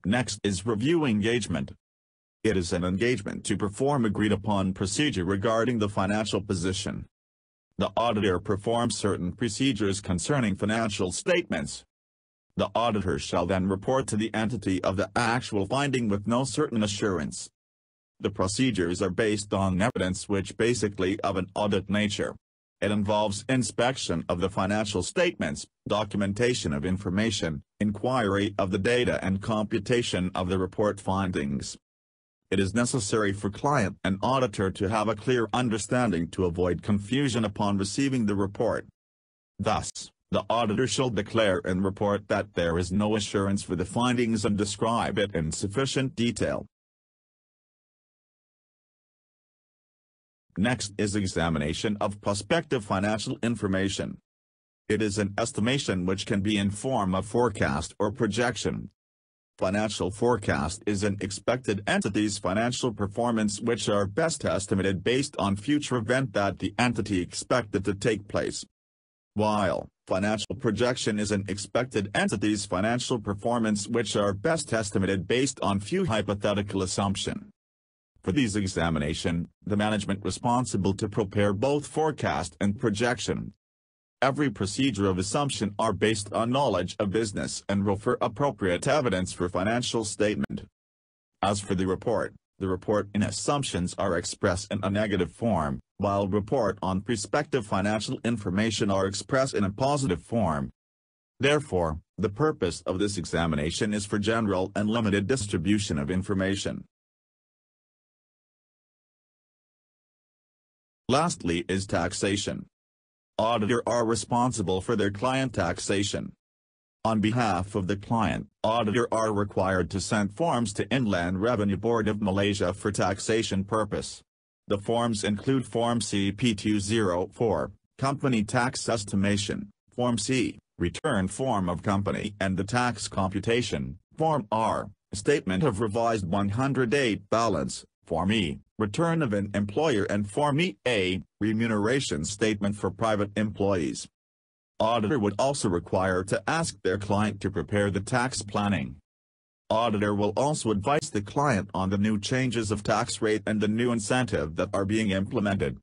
Next is review engagement. It is an engagement to perform agreed-upon procedure regarding the financial position. The auditor performs certain procedures concerning financial statements. The auditor shall then report to the entity of the actual finding with no certain assurance. The procedures are based on evidence which basically of an audit nature. It involves inspection of the financial statements, documentation of information, inquiry of the data and computation of the report findings. It is necessary for client and auditor to have a clear understanding to avoid confusion upon receiving the report. Thus, the auditor shall declare and report that there is no assurance for the findings and describe it in sufficient detail. Next is examination of prospective financial information. It is an estimation which can be in form of forecast or projection. Financial forecast is an expected entity's financial performance which are best estimated based on future event that the entity expected to take place. While financial projection is an expected entity's financial performance which are best estimated based on few hypothetical assumption. For these examination, the management responsible to prepare both forecast and projection. Every procedure of assumption are based on knowledge of business and refer appropriate evidence for financial statement. As for the report in assumptions are expressed in a negative form, while report on prospective financial information are expressed in a positive form. Therefore, the purpose of this examination is for general and limited distribution of information. Lastly is taxation. Auditor are responsible for their client taxation. On behalf of the client, auditor are required to send forms to Inland Revenue Board of Malaysia for taxation purpose. The forms include Form CP204, Company Tax Estimation, Form C, Return Form of Company and the Tax Computation, Form R, Statement of Revised 108 Balance, Form E, Return of an Employer and Form E-A, Remuneration Statement for Private Employees. Auditor would also require to ask their client to prepare the tax planning. Auditor will also advise the client on the new changes of tax rate and the new incentive that are being implemented.